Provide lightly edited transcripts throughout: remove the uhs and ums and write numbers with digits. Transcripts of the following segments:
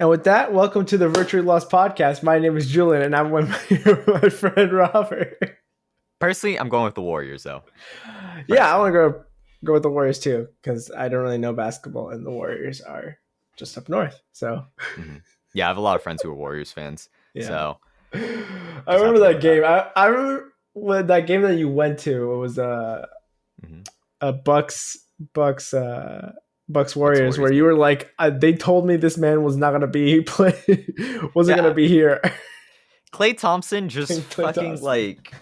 And with that, welcome to the Virtually Lost podcast. My name is Julian, and I'm with my friend Robert. Personally, I'm going with the Warriors, though. Yeah, I want to go with the Warriors too, because I don't really know basketball, and the Warriors are just up north. So, yeah, I have a lot of friends who are Warriors fans. yeah. So, I remember that game. I remember when that game that you went to. It was a Bucks Warriors, where you were like, they told me this man was not gonna be gonna be here. Klay Thompson just fucking like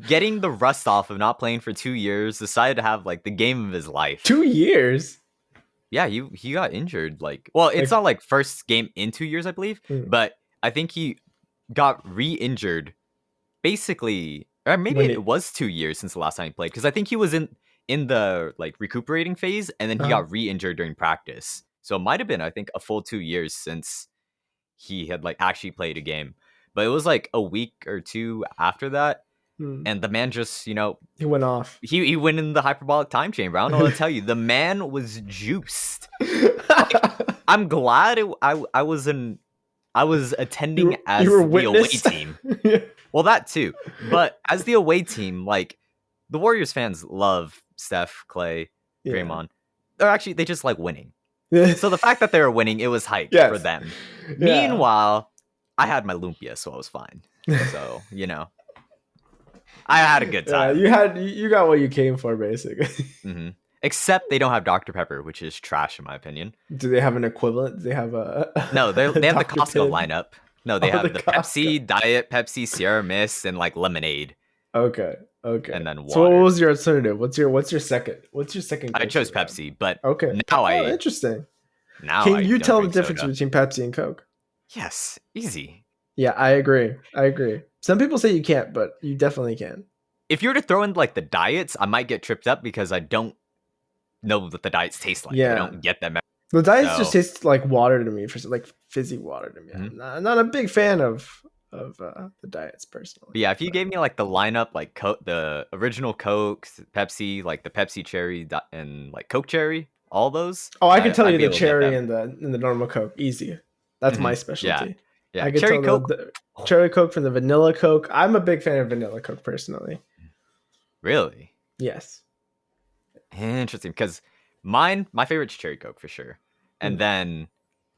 getting the rust off of not playing for 2 years, decided to have like the game of his life. 2 years? Yeah, he got injured. It's not like first game in 2 years, I believe, but I think he got re-injured basically, or maybe it was 2 years since the last time he played, because I think he was in the like recuperating phase, and then he got re-injured during practice. So it might have been, I think, a full 2 years since he had like actually played a game. But it was like a week or two after that, and the man just, he went off. He went in the hyperbolic time chamber. I don't know what to tell you. The man was juiced. I'm glad I was attending as the away team. Well, that too. But as the away team, like, the Warriors fans love Steph, Clay, Draymond. Or actually, they just like winning. So the fact that they were winning, it was hype for them. Meanwhile, I had my lumpia, so I was fine. So, I had a good time. You got what you came for, basically. Except they don't have Dr. Pepper, which is trash in my opinion. Do they have an equivalent? Do they have a No, they have the Costco lineup. No, they have the Pepsi, Diet Pepsi, Sierra Mist, and like lemonade. Okay. And then water. So what was your alternative? What's your second? I chose Pepsi, but now interesting. Now can you tell the difference between Pepsi and Coke? Yes, easy. Yeah, I agree. Some people say you can't, but you definitely can. If you were to throw in like the diets, I might get tripped up because I don't know what the diets taste like. I don't get them. The diets just taste like water to me, for like fizzy water to me. I'm not a big fan of the diets personally. But yeah, if you gave me like the lineup, like the original Coke, Pepsi, like the Pepsi cherry and like Coke cherry, all those. Oh, I can tell you the cherry and the normal Coke, easy. That's my specialty. Yeah, I can cherry Coke, the cherry Coke from the vanilla Coke. I'm a big fan of vanilla Coke personally. Really? Yes. Interesting, because my favorite's cherry Coke for sure, and then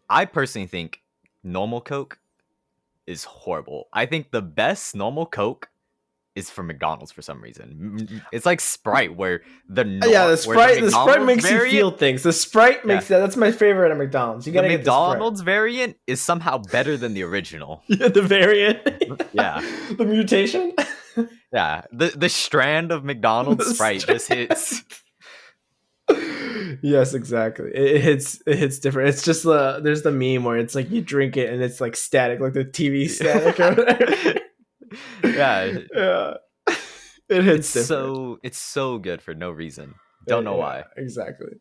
I personally think normal Coke is horrible. I think the best normal Coke is from McDonald's for some reason. It's like Sprite, where the Sprite makes you feel things. The Sprite makes that's my favorite at McDonald's. You gotta get the McDonald's variant is somehow better than the original. Yeah, the variant. Yeah, the mutation. Yeah, the strand of McDonald's Sprite just hits. Yes, exactly. It hits different. It's just there's the meme where it's like you drink it and it's like static, like the TV static or whatever. Yeah. It hits different. It's so good for no reason. Don't know why. Exactly.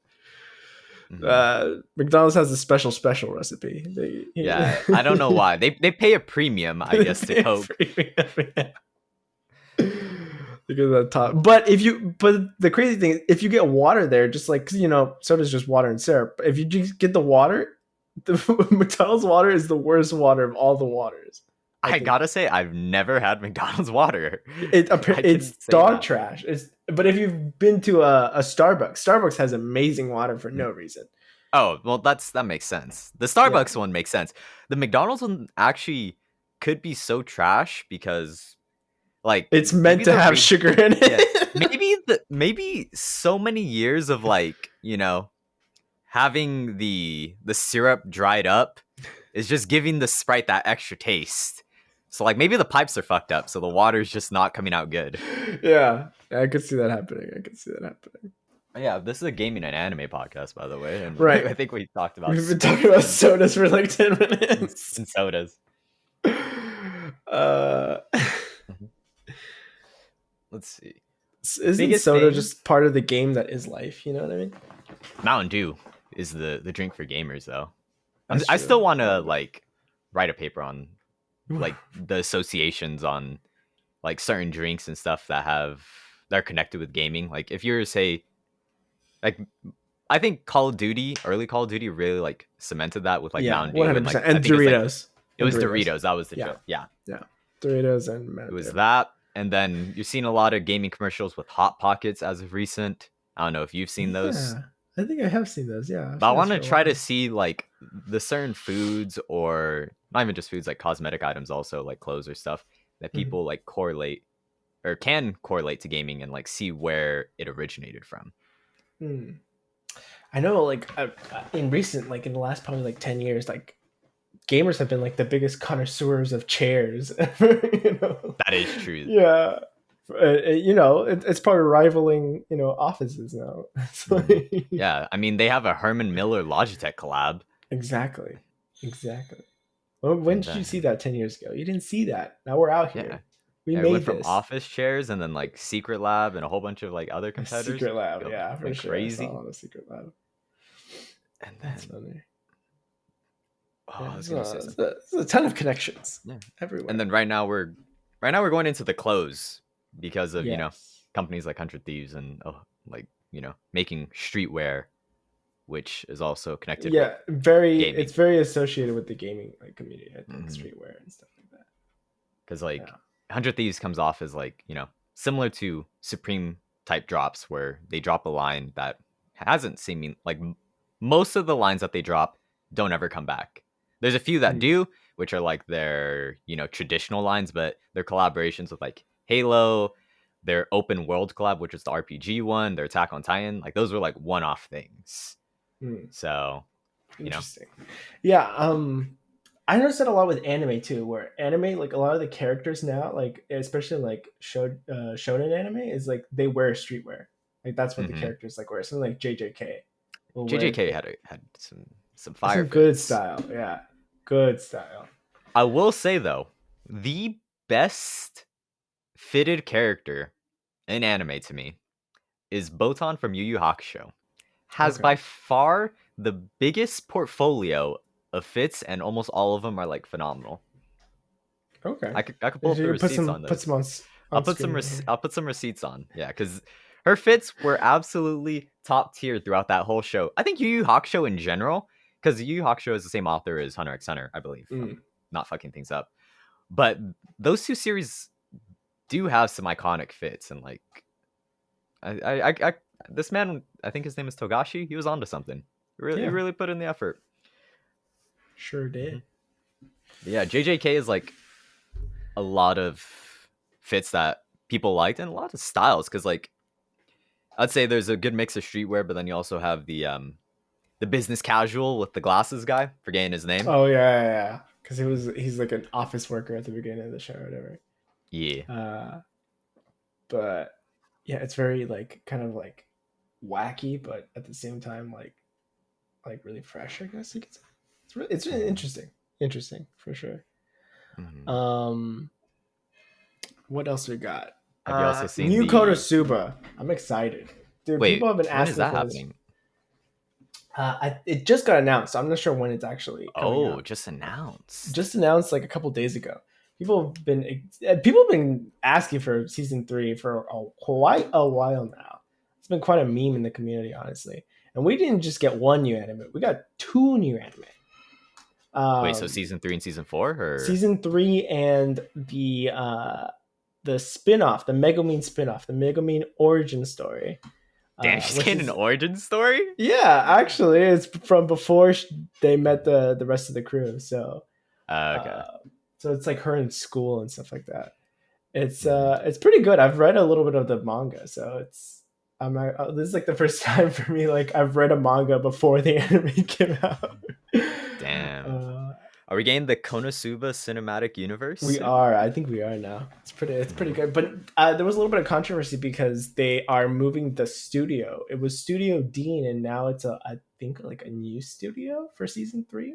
McDonald's has a special recipe. I don't know why. They pay a premium, I guess, to Coke. Because of the top. But the crazy thing is, if you get water there, just like, soda's just water and syrup. If you just get the water, the McDonald's water is the worst water of all the waters. I gotta say, I've never had McDonald's water. It's dog trash. But if you've been to a Starbucks has amazing water for no reason. Oh, well, that makes sense. The Starbucks one makes sense. The McDonald's one actually could be so trash because, like, it's meant to have sugar in it. Yeah, maybe so many years of like, having the syrup dried up is just giving the Sprite that extra taste. So like maybe the pipes are fucked up, so the water's just not coming out good. Yeah, I could see that happening. Yeah, this is a gaming and anime podcast, by the way. And right. I think we talked about. We've been talking about sodas for like 10 minutes. And sodas. Let's see. Isn't soda just part of the game that is life? You know what I mean? Mountain Dew is the drink for gamers, though. I still want to like write a paper on like the associations on like certain drinks and stuff that are connected with gaming. Like if you're say like I think Call of Duty, early Call of Duty, really like cemented that with like Yeah, Mountain Dew and 100%. like I And think Doritos. it was Doritos. That was the Yeah. joke. Yeah, Yeah. Doritos and it was Mountain that, and then you've seen a lot of gaming commercials with Hot Pockets as of recent. I don't know if you've seen Dew. those, Yeah. I think I have seen those. Yeah. I've but I seen those want for to a try to while. see like the certain foods or not even just foods, like cosmetic items, also like clothes or stuff that Mhm. people like correlate or can correlate to gaming and like see where it originated from. Mm. I know, like, in recent, like, in the last probably like 10 years, like, gamers have been like the biggest connoisseurs of chairs ever, you know? That is true. Yeah. You know, it's probably rivaling, you know, offices now. Yeah, I mean they have a Herman Miller Logitech collab. Exactly. Exactly. Well, when And did you see then that 10 years ago? You didn't see that. Now we're out yeah, here. We yeah, it went made from this. office chairs and then like Secret Lab and a whole bunch of like other A competitors. secret lab. Go Yeah, for went sure. I crazy. saw the secret lab. And That's then funny. oh, Yeah, I was gonna say something. there's a ton of connections Yeah. And everywhere. then right now we're going into the close because of Yes. companies like 100 Thieves and like making streetwear, which is also connected with Yeah, very. gaming. It's very associated with the gaming like community. I think Because streetwear and stuff like that. like Yeah. 100 Thieves comes off as like similar to Supreme type drops, where they drop a line that hasn't seeming like most of the lines that they drop don't ever come back. There's a few that Mm. do, which are like their traditional lines, but their collaborations with like Halo, their open world collab, which is the RPG one, their Attack on Titan, like those were like one-off things. Mm. So Interesting. Yeah. I noticed that a lot with anime too, where anime, like a lot of the characters now, like especially like shonen anime, is like they wear streetwear. Like that's what the mhm. characters like wear. Something like JJK will wear JJK had some fire some good fits. style. Yeah, good style. I will say though, the best fitted character in anime to me is Botan from Yu Yu Hakusho. Has Okay. by far the biggest portfolio of fits, and almost all of them are like phenomenal. Okay. I could pull If up the you receipts on put those. some I'll on put screen right here. I'll put some receipts on. Yeah, because her fits were absolutely top tier throughout that whole show. I think Yu Yu Hakusho in general, because Yu Yu Hakusho is the same author as Hunter x Hunter, I believe. If Mm. I'm not fucking things up. But those two series do have some iconic fits, and like I this man, I think his name is Togashi. He was onto something. He Yeah, really put in the effort. sure hmm did. But yeah, JJK is like a lot of fits that people liked and a lot of styles, because like I'd say there's a good mix of streetwear, but then you also have the business casual with the glasses guy. Forgetting his name. Oh yeah. Because he's like an office worker at the beginning of the show or whatever. Yeah. But yeah, it's very like kind of like wacky, but at the same time like really fresh. I guess you could say. It's really hmm interesting for sure. hmm Um, what else we got? Have you also seen New the? Konosuba. I'm excited, dude. Wait, People have been when is asking that for this. happening? It just got announced. So I'm not sure when it's actually coming Oh, out. just announced. Just announced like a couple days ago. People have been asking for season 3 for quite a while now. It's been quite a meme in the community, honestly. And we didn't just get one new anime; we got 2 new anime. Wait, so Um, season 3 and season 4, or season 3 and the spin-off, the Megumin spin-off, the Megumin origin story, damn, she's which getting an is origin story. yeah, actually, it's from before they met the rest of the crew. So Okay. uh, so it's like her in school and stuff like that. Mhm. It's pretty good. I've read a little bit of the manga, so this is like the first time for me like I've read a manga before the anime came out. Damn. uh, Are we getting the Konosuba cinematic universe we soon? are. I think we are now. It's pretty Mhm. good. But there was a little bit of controversy because they are moving the studio. It was Studio Dean, and now it's I think like a new studio for season 3.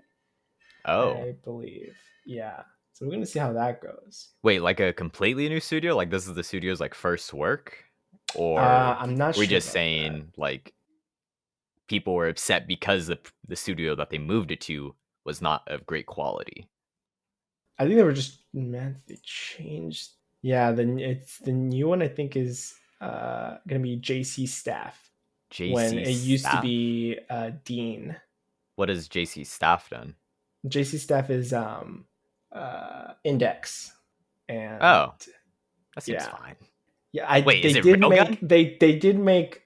Oh, I believe. Yeah. So we're gonna see how that goes. wait, like a completely new studio? Like this is the studio's like first work, or I'm not are we sure just about that. saying like people were upset because the studio that they moved it to was not of great quality? I think they were just man. They changed. Yeah, it's the new one. I think is gonna be JC Staff. when JC it used to staff? be Dean. What has JC staff done? JC staff is Index, and Oh, that seems yeah, fine. yeah. Wait, is They it did Railgun? make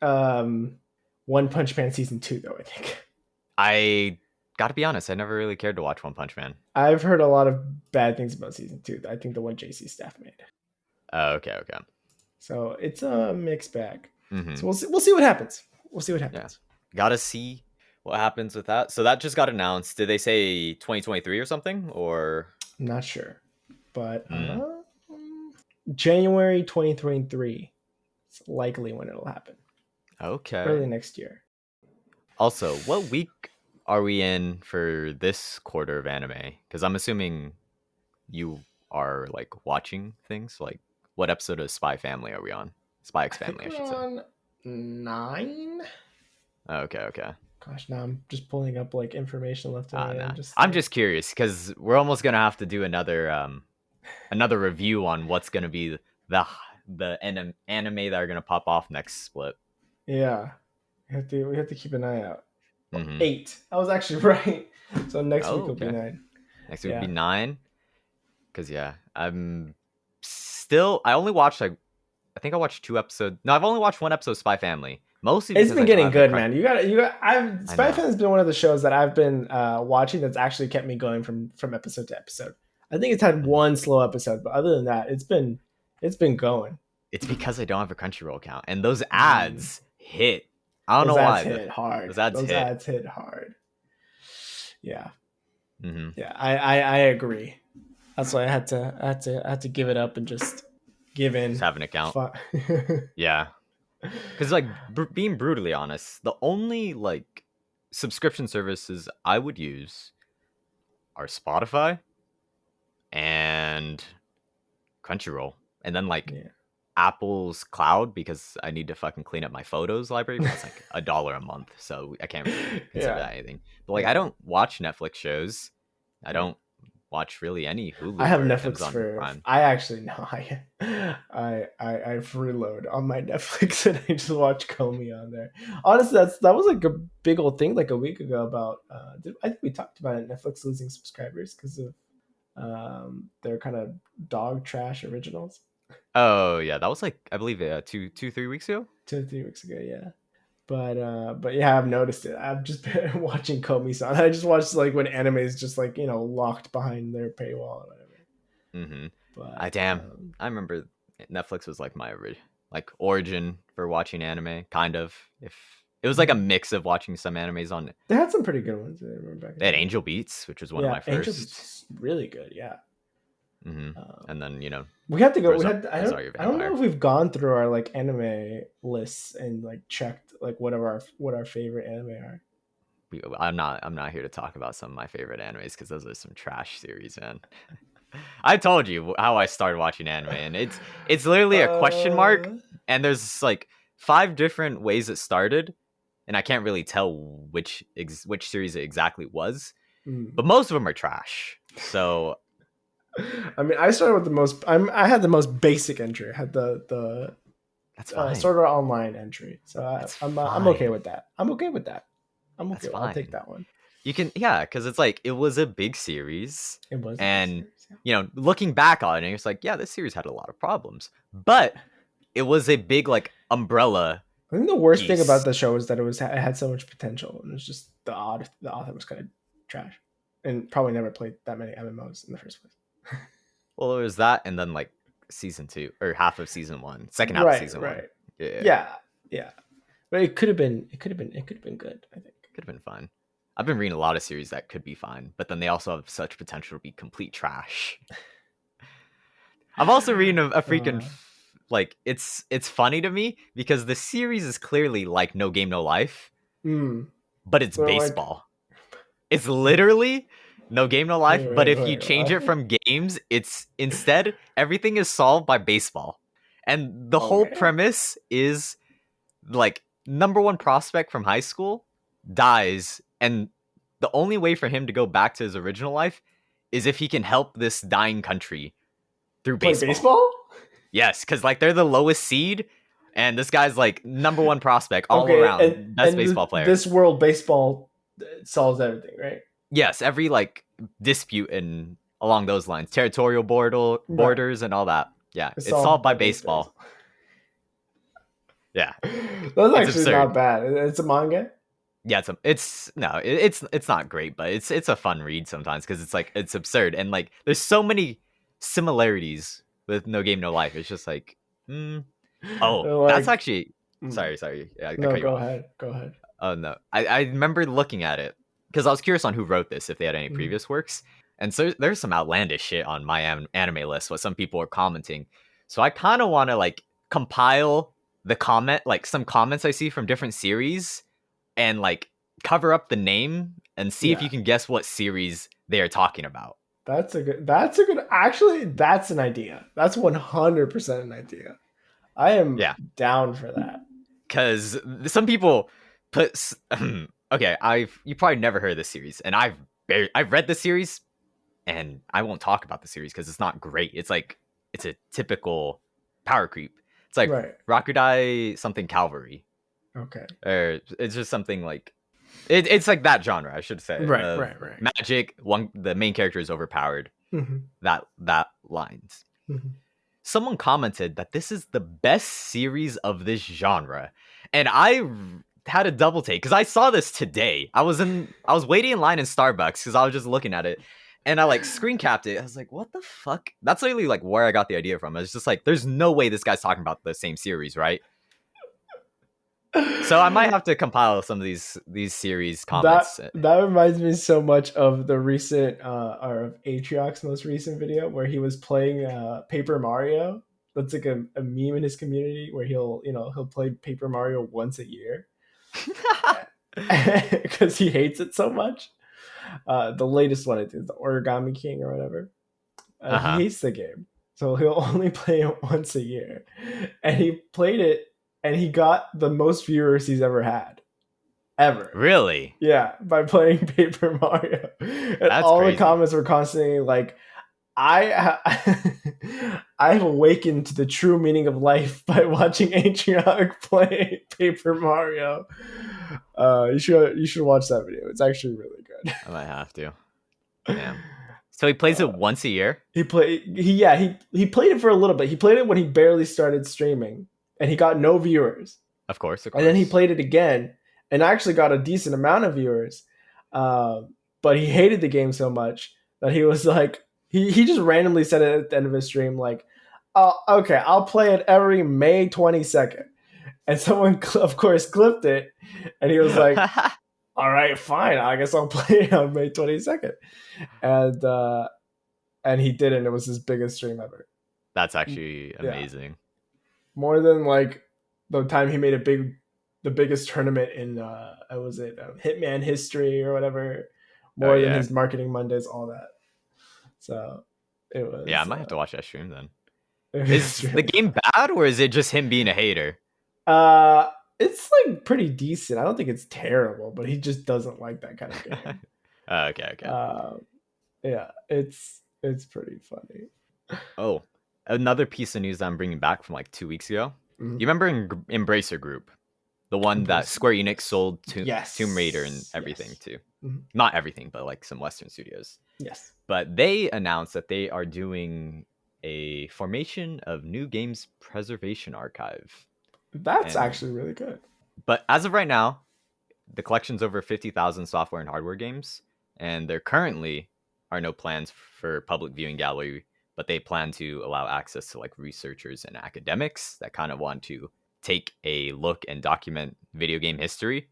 One Punch Man season 2 though. I think I gotta be honest, I never really cared to watch One Punch Man. I've heard a lot of bad things about season 2. I think the one JC staff made. Oh, okay. So it's a mixed bag. Mm-hmm. So we'll see what happens. We'll see what happens. Yeah. Gotta see what happens with that. So that just got announced. Did they say 2023 or something? Or I'm not sure, but January 2023 is likely when it'll happen. Okay. Early next year. Also, what week are we in for this quarter of anime? Because I'm assuming you are like watching things. Like, what episode of Spy Family are we on? Spy X Family, I should say. On 9. Okay. Gosh, now I'm just pulling up like information left and right. Nah. I'm just curious because we're almost gonna have to do another review on what's gonna be the anime that are gonna pop off next split. Yeah, we have to keep an eye out. Mm-hmm. 8. I was actually right. So next week will be 9. Next week will be 9. Because I'm still. I only watched I think I watched 2 episodes. No, I've only watched 1 episode of Spy Family. Mostly it's been getting good, man. You got. Spy Family has been one of the shows that I've been watching that's actually kept me going from episode to episode. I think it's had one slow episode, but other than that, it's been going. It's because I don't have a Crunchyroll account, and those ads hit. I don't know why. Hit hard. Those ads hit hard. Yeah. Mm-hmm. Yeah, I agree. That's why I had to give it up and just give in. Just have an account. Yeah. Because like being brutally honest, the only like subscription services I would use are Spotify and Crunchyroll, and then like Apple's Cloud because I need to fucking clean up my photos library. But it's like $1 a month, so I can't really consider that anything. But like I don't watch Netflix shows. I don't watch really any Hulu. I have Netflix for Prime. I actually know I freeload on my Netflix and I just watch Comey on there. Honestly, that was like a big old thing like a week ago about I think we talked about it, Netflix losing subscribers because of their kind of dog trash originals. Oh yeah, that was like I believe 2-3 weeks ago. 2-3 weeks ago, yeah. But yeah, I've noticed it. I've just been watching Komi-san. I just watched like when anime is just like locked behind their paywall or whatever. Mm-hmm. But I remember Netflix was like my origin for watching anime. Kind of, if it was like a mix of watching some animes on. They had some pretty good ones. I remember back. They had Angel Beats, which was one of my first. Angel Beats is really good. Yeah. Mm-hmm. And then we had to go. I don't know if we've gone through our like anime lists and like checked like what our favorite anime are. I'm not here to talk about some of my favorite animes because those are some trash series, man. I told you how I started watching anime, and it's literally a question mark, and there's like 5 different ways it started, and I can't really tell which series it exactly was, but most of them are trash. So. I mean, I started with the most. I had the most basic entry. I had the that's fine. Sword Art Online entry. So I'm okay with that. I'm okay with that. I'm okay. I'll take that one. You can, because it's like it was a big series. It was, and looking back on it, it's like, yeah, this series had a lot of problems, but it was a big like umbrella. I think the worst thing about the show is that it had so much potential, and it was just the author was kind of trash, and probably never played that many MMOs in the first place. Well, it was that, and then like season 2 or half of season 1, second half of season 1. Yeah. But it could have been good. I think it could have been fun. I've been reading a lot of series that could be fine, but then they also have such potential to be complete trash. I'm also reading a freaking like it's funny to me because the series is clearly like No Game No Life, but it's baseball. It's literally No Game No Life, but if you change it from games, it's instead everything is solved by baseball. And the whole premise is like number 1 prospect from high school dies, and the only way for him to go back to his original life is if he can help this dying country through baseball. Baseball? Yes, because like they're the lowest seed, And this guy's like #1 prospect all Okay, around, best baseball player. this world baseball solves everything, right? Yes, every like dispute and along those lines, territorial borders and all that. Yeah, it's solved by baseball. Yeah, that's actually absurd. not bad. It's a manga. Yeah, it's not great, but it's a fun read sometimes because it's like it's absurd and like there's so many similarities with No Game No Life. It's just like, Like, that's actually sorry. Yeah, I no, cut you go off. ahead. Go ahead. Oh no, I remember looking at it because I was curious on who wrote this, if they had any previous works, and so there's some outlandish shit on my anime list what some people are commenting. So I kind of want to like compile some comments I see from different series and like cover up the name and see if you can guess what series they are talking about. That's a good actually that's an idea. That's 100% an idea. I am down for that. Cuz some people put okay, you probably never heard of this series and I've read the series and I won't talk about the series cuz it's not great. It's like it's a typical power creep. It's like Rakudai something Cavalry. Okay. Or it's just something like it's like that genre, I should say. Right. Magic, the main character is overpowered. That lines. Someone commented that this is the best series of this genre. And I had a double take because I saw this today. I was waiting in line in Starbucks because I was just looking at it. And I like screen capped it. I was like, what the fuck? That's literally like where I got the idea from. It's just like, there's no way this guy's talking about the same series, right? So I might have to compile some of these series comments. That reminds me so much of the recent or of Atrioc's most recent video where he was playing Paper Mario. That's like a meme in his community where he'll play Paper Mario once a year because he hates it so much. The latest one, I think, the Origami King or whatever. He hates the game, so he'll only play it once a year. And he played it. And he got the most viewers he's ever had. Ever. Really? Yeah, by playing Paper Mario. And that's all crazy. the comments were constantly like, I've awakened to the true meaning of life by watching Atrioc play Paper Mario. You should watch that video. It's actually really good. I might have to. Damn. So he plays it once a year? He played it for a little bit. He played it when he barely started streaming. And he got no viewers. Of course. And then he played it again and actually got a decent amount of viewers. But he hated the game so much that he was like, he just randomly said it at the end of his stream, like, oh, okay, I'll play it every May 22nd. And someone, of course, clipped it. And he was like, all right, fine. I guess I'll play it on May 22nd. And he did it. And it was his biggest stream ever. That's actually amazing. Yeah. More than like the time he made the biggest tournament in Hitman history or whatever. More than his marketing Mondays, all that. So it was. Yeah, I might have to watch that stream then. Is the game bad or is it just him being a hater? It's like pretty decent. I don't think it's terrible, but he just doesn't like that kind of game. Okay. Yeah, it's pretty funny. Oh. Another piece of news that I'm bringing back from like 2 weeks ago. You remember Embracer Group? The one that Square Enix sold to Tomb Raider and everything to. Not everything, but like some Western studios. Yes. But they announced that they are doing a formation of New Games Preservation Archive. That's actually really good. But as of right now, the collection's over 50,000 software and hardware games. And there currently are no plans for public viewing gallery, but they plan to allow access to like researchers and academics that kind of want to take a look and document video game history.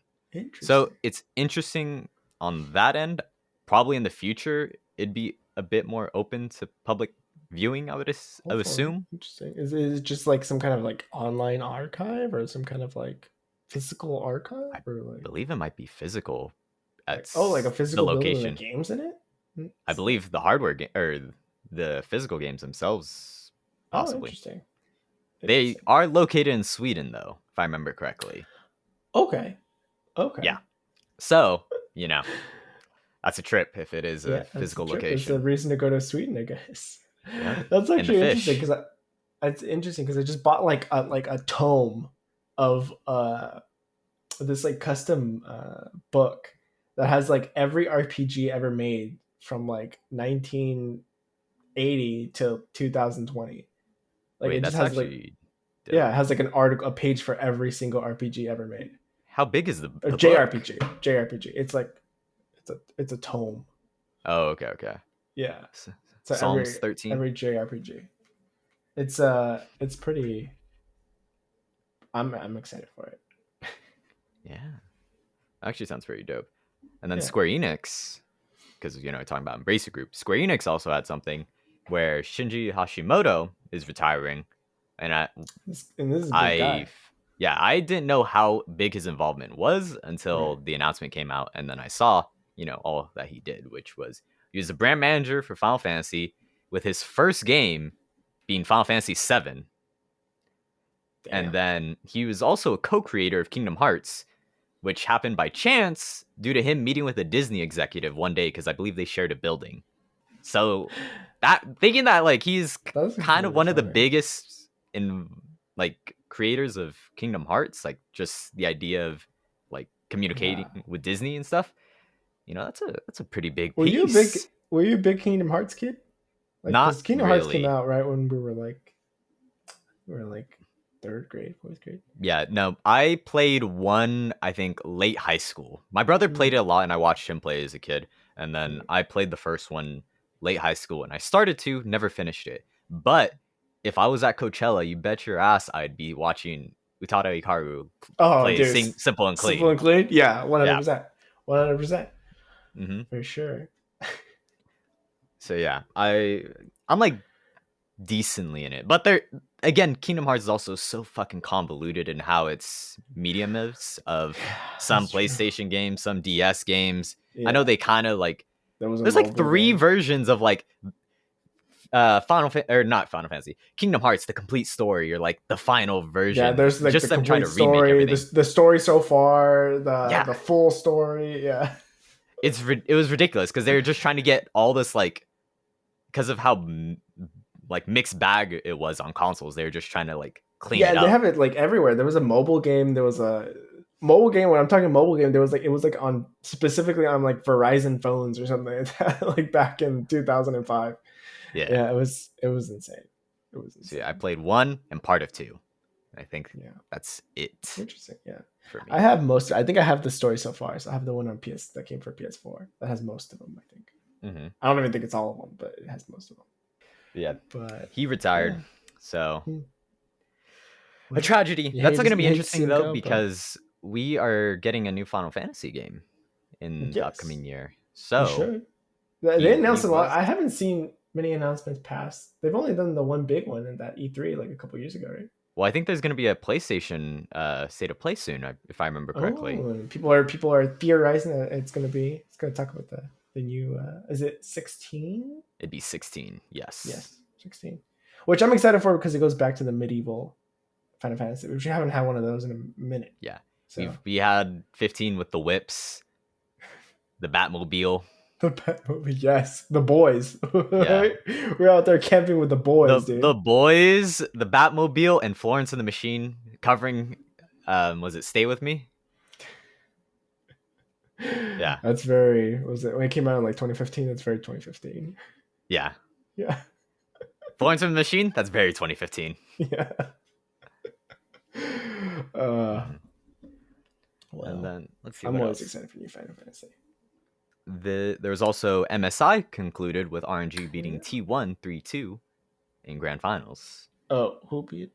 So it's interesting on that end. Probably in the future, it'd be a bit more open to public viewing, I would assume. Interesting. Is it just like some kind of like online archive or some kind of like physical archive? I believe it might be physical. Like a physical location with games in it? I believe the hardware game or the physical games themselves, possibly. Interesting. They are located in Sweden, though, if I remember correctly. Okay. Yeah. So, that's a trip if it is a physical location. It's a reason to go to Sweden, I guess. Yeah. That's actually interesting because I just bought like a tome of this like custom book that has like every RPG ever made from like 1980 to 2020. Like Wait, it just that's has like, actually yeah, dope. it has like an article, a page for every single RPG ever made. How big is the Or the book? JRPG. It's like it's a tome. Oh, okay, okay. Yeah. So Psalms 13. every JRPG. It's pretty. I'm excited for it. Yeah, actually sounds pretty dope. And then Yeah. Square Enix, because talking about Embracer Group, Square Enix also had something where Shinji Hashimoto is retiring, and And this is a big I guy. yeah, I didn't know how big his involvement was Right. until the announcement came out, and then I saw all that he did, which was he was the brand manager for Final Fantasy, with his first game being Final Fantasy VII. And Damn. then he was also a co-creator of Kingdom Hearts, which happened by chance due to him meeting with a Disney executive one day because I believe they shared a building. So that thinking that like he's That's kind of really one of the funny. biggest in like creators of Kingdom Hearts, like just the idea of like Yeah. communicating with Disney and stuff. That's a pretty big Were you a big piece. Were you a big Kingdom Hearts kid? Like, Not because Kingdom Hearts came really. out right when we were like third grade, fourth grade. Yeah, no, I played one, I think, late high school. My brother played Mm, it a lot and I watched him play as a kid. And then mm. I played the first one late high school and I started to, never finished it. But if I was at Coachella, you bet your ass I'd be watching Utada Hikaru Oh, play dude, Sing Simple and simple Clean. and clean. Yeah, Yeah. 100%, 100% hmm for sure. So yeah, I'm like decently in it. But there again, Kingdom Hearts is also so fucking convoluted in how its medium is of Yeah, some that's true. PlayStation games, some DS games. I know Yeah, they kind of like there was a there's like mobile three game. versions of like or not Final Fantasy, Kingdom Hearts, the complete story, or like the final Yeah, version. there's like the Just them trying complete to remake story, everything. the story so far, Yeah, the full story. Yeah, it was ridiculous because they were just trying to get all this like because of how like mixed bag it was on consoles. They were just trying to like clean yeah, it and they up. have it like everywhere. There was a mobile game. There was a mobile game. When I'm talking mobile game, there was like it was like on specifically on like Verizon phones or something like that, like back in 2005. Yeah. Yeah, it was insane. It was So yeah, I insane. played one and part of two. I think Yeah, that's it interesting. Yeah, for I me. have most. I think I have the story so far. So I have the one on PS that came for PS4 that has most of them. I think. hmm I don't even think it's all of them, but it has most of them. Yeah, But he retired. yeah, So hmm. a Well, tragedy. That's not going to be you hate to see interesting him though go, but because we are getting a new Final Fantasy game in the yes, upcoming year. we So should. he They he announced a lot. was. I haven't seen many announcements past. They've only done the one big one in that E3 like a couple years ago, right? Well, I think there's going to be a PlayStation state of play soon, if I remember correctly. Oh, and people are theorizing that it's gonna talk about the new is it 16? It'd be 16. Yes. Yes, 16. Which I'm excited for because it goes back to the medieval Final Fantasy, which we haven't had one of those in a minute. Yeah. So We had 15 with the whips, the Batmobile. the Batmobile, yes, the boys. Yeah. We're out there camping with the boys, The dude. boys, the Batmobile, and Florence and the Machine covering. Was it Stay With Me? Yeah, That's very was it when it came out in like 2015? That's very 2015. yeah. Yeah, Florence and the Machine. That's very 2015. yeah. Uh, hmm And well, then let's see I'm what always else. excited for new Final Fantasy. There was also MSI concluded with RNG Oh beating yeah. T1 3-2 in grand finals. Oh, who beat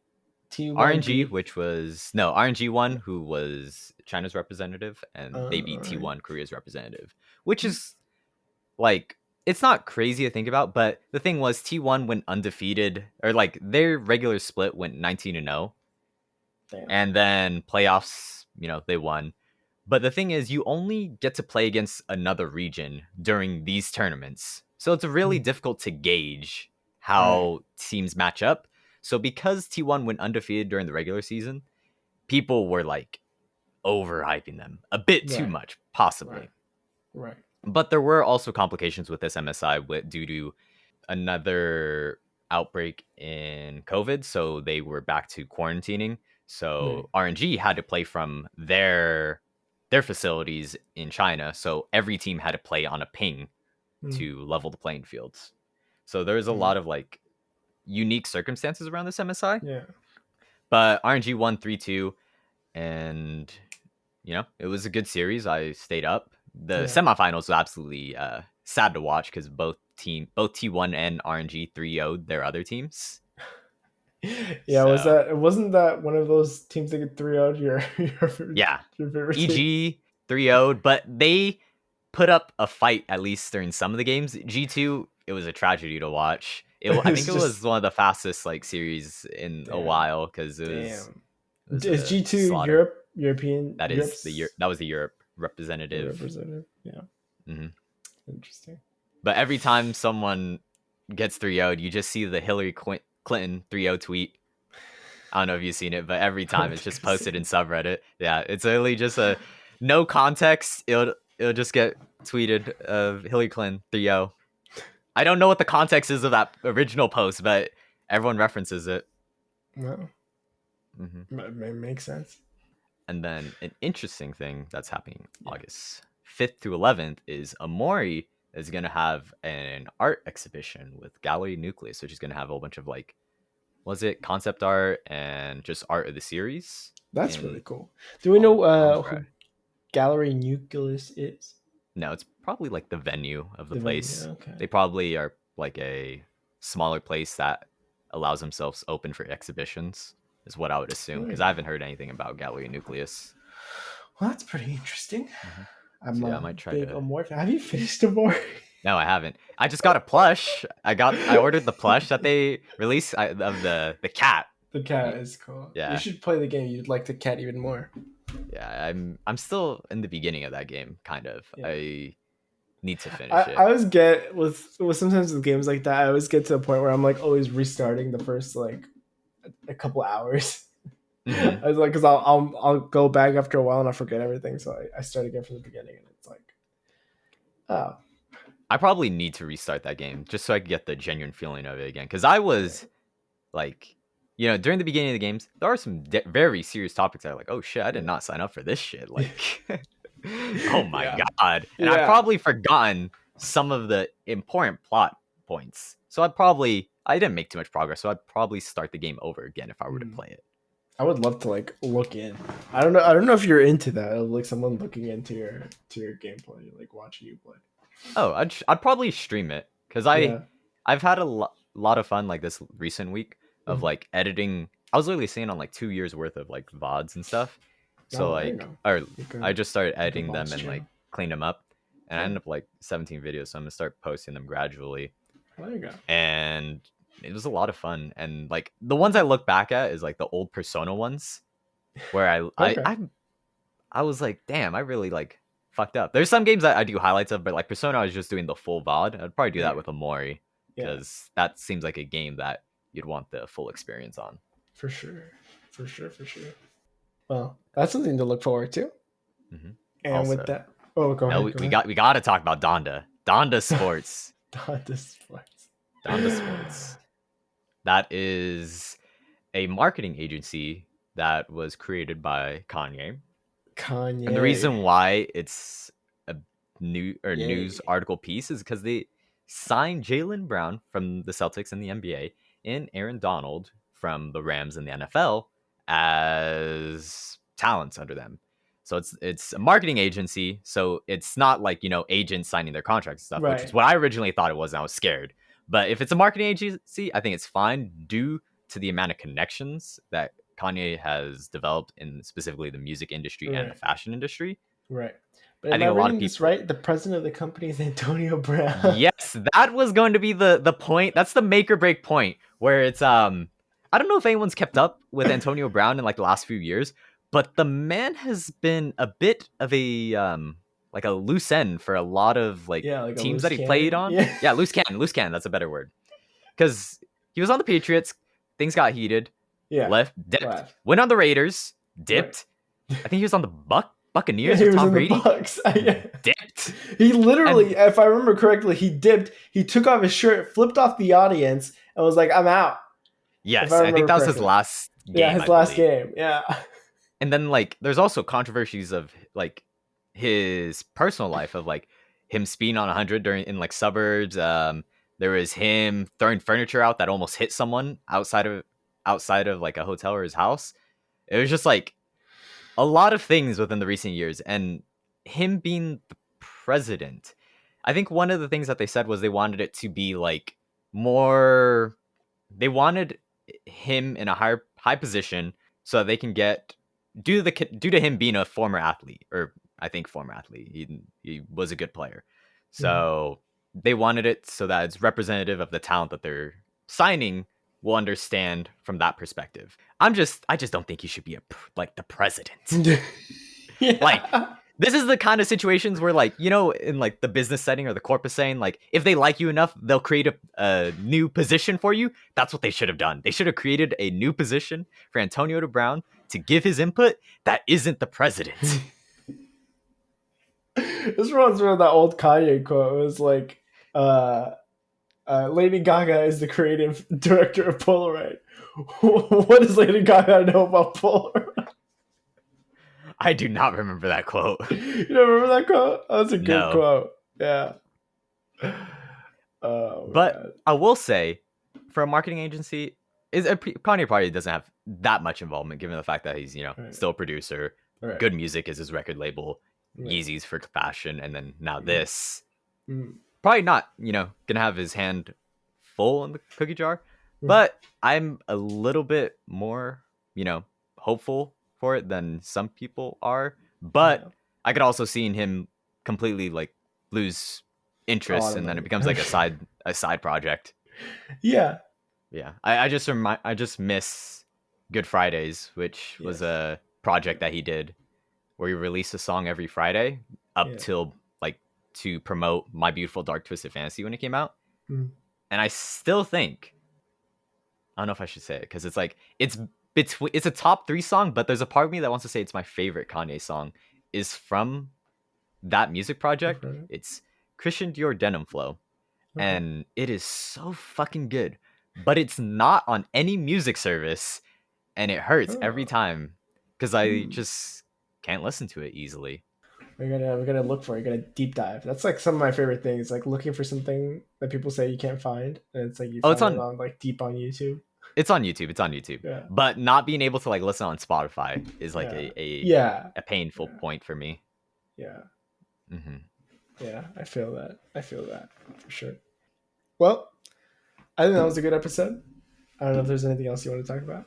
T1 RNG, beat? which was no RNG one, who was China's representative, and they beat All right. T1, Korea's representative, which is like it's not crazy to think about. But the thing was, T1 went undefeated, or like their regular split went 19-0, Damn. and then playoffs, they won. But the thing is, you only get to play against another region during these tournaments. So it's really Hmm. difficult to gauge Right. how teams match up. So because T1 went undefeated during the regular season, people were like overhyping them a bit too Right. much, possibly. Right. Right. But there were also complications with this MSI due to another outbreak in COVID. So they were back to quarantining. So RNG had to play from their facilities in China. So every team had to play on a ping to level the playing fields. So there's a lot of like unique circumstances around this MSI. Yeah. But RNG won 3-2, and it was a good series. I stayed up. The semifinals was absolutely sad to watch because both T1 and RNG 3-0'd their other teams. Yeah, wasn't that one of those teams that get 3-0'd your favorite EG 3-0'd, but they put up a fight at least during some of the games. G2, it was a tragedy to watch. I think it was one of the fastest like series in a while because it was is G2 slaughter. European? That was the Europe representative. Yeah. Mm-hmm. Interesting. But every time someone gets 3-0'd, you just see the Hillary Clinton 3-0 tweet. I don't know if you've seen it, but every time it's just posted in subreddit. Yeah, it's literally just a no context. It'll just get tweeted of Hillary Clinton 3-0. I don't know what the context is of that original post, but everyone references it. Well, it makes sense. And then an interesting thing that's happening August 5th through 11th is Omori is going to have an art exhibition with Gallery Nucleus, which is going to have a whole bunch of like, concept art and just art of the series. That's really cool. Do we know who Gallery Nucleus is? No, it's probably like the venue of the place. Okay. They probably are like a smaller place that allows themselves open for exhibitions, is what I would assume, because I haven't heard anything about Gallery Nucleus. Well, that's pretty interesting. I might try to. Omori. Have you finished Omori? No, I haven't. I just got a plush. I ordered the plush that they released of the cat. The cat is cool. Yeah, you should play the game. You'd like the cat even more. Yeah, I'm still in the beginning of that game, kind of. Yeah. I need to finish it. I always get with sometimes with games like that. I always get to a point where I'm like always restarting the first like a couple hours. I was like, because I'll go back after a while and I'll forget everything. So I start again from the beginning, and it's like, oh. I probably need to restart that game just so I can get the genuine feeling of it again. Because I was like, during the beginning of the games, there are some very serious topics that are like, oh shit, I did not sign up for this shit. Like, oh my god. And I've probably forgotten some of the important plot points. So I didn't make too much progress. So I'd probably start the game over again if I were to play it. I would love to like look in. I don't know if you're into that. Like someone looking into your gameplay, like watching you play. Oh, I'd probably stream it because I've had a lot of fun like this recent week of like editing. I was literally seeing on like 2 years worth of like VODs and stuff. So I just started editing them and like clean them up, and I ended up like 17 videos. So I'm gonna start posting them gradually. There you go. And it was a lot of fun. And like the ones I look back at is like the old Persona ones, where I was like, damn, I really like fucked up. There's some games that I do highlights of, but like Persona, I was just doing the full VOD. I'd probably do that with Omori because that seems like a game that you'd want the full experience on. For sure. Well, that's something to look forward to. Mm-hmm. And also, with that, go ahead. We got to talk about DONDA. DONDA Sports. DONDA Sports. That is a marketing agency that was created by Kanye. And the reason why it's a news article piece is because they signed Jaylen Brown from the Celtics and the NBA and Aaron Donald from the Rams and the NFL as talents under them. So it's a marketing agency. So it's not like, agents signing their contracts and stuff, which is what I originally thought it was. And I was scared. But if it's a marketing agency, I think it's fine due to the amount of connections that Kanye has developed in specifically the music industry and the fashion industry. Right. But I think a lot of people, the president of the company is Antonio Brown. Yes, that was going to be the point. That's the make or break point where it's I don't know if anyone's kept up with Antonio Brown in like the last few years, but the man has been a bit of a like a loose end for a lot of like teams that he played on. Yeah, loose cannon. That's a better word. Because he was on the Patriots, things got heated. Yeah, dipped. Went on the Raiders, dipped. Right. I think he was on the Buccaneers with Tom Brady. Dipped. He literally, if I remember correctly, he dipped. He took off his shirt, flipped off the audience, and was like, "I'm out." Yes, I think that was his Yeah, game, his I last believe. game. Yeah. And then like there's also controversies of like his personal life of like him speeding on 100 during in like suburbs. There was him throwing furniture out that almost hit someone outside of like a hotel or his house. It was just like a lot of things within the recent years, and him being the president. I think one of the things that they said was they wanted it to be like more. They wanted him in a high position so that they can get due to him being a former athlete, or I think former athlete. He was a good player, so they wanted it so that it's representative of the talent that they're signing will understand from that perspective. I just don't think he should be like the president. Like Yeah. this is the kind of situations where like, in like the business setting or the corporate setting, like if they like you enough, they'll create a new position for you. That's what they should have done. They should have created a new position for Antonio Brown to give his input that isn't the president. This reminds me of that old Kanye quote. It was like, Lady Gaga is the creative director of Polaroid. What does Lady Gaga know about Polaroid? I do not remember that quote. You don't remember that quote? That's a good No. quote. Yeah. Oh, But man. I will say, for a marketing agency, Kanye probably doesn't have that much involvement, given the fact that he's Right. still a producer. Right. Good Music is his record label, Right. Yeezys for fashion, and then now this. Mm. Probably not, gonna have his hand full in the cookie jar. Mm. But I'm a little bit more, hopeful for it than some people are. But Yeah. I could also see him completely like lose interest, and then it becomes like a side project. Yeah. Yeah, I just miss Good Fridays, which was a project that he did where he released a song every Friday up till like to promote My Beautiful Dark Twisted Fantasy when it came out. Mm. And I still think, I don't know if I should say it because it's like it's a top 3 song, but there's a part of me that wants to say it's my favorite Kanye song is from that music project. Okay. It's Christian Dior Denim Flow. Okay. And it is so fucking good, but it's not on any music service, and it hurts every time because I just can't listen to it easily. We're gonna look for it. We're gonna deep dive. That's like some of my favorite things, like looking for something that people say you can't find, and it's like you find it on like deep on YouTube. It's on YouTube. It's on YouTube. Yeah. But not being able to like listen on Spotify is like a painful point for me. Yeah. Mm-hmm. Yeah, I feel that for sure. Well, I think that was a good episode. I don't know if there's anything else you want to talk about.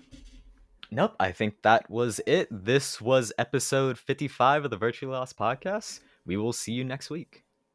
Nope, I think that was it. This was episode 55 of the Virtually Lost podcast. We will see you next week.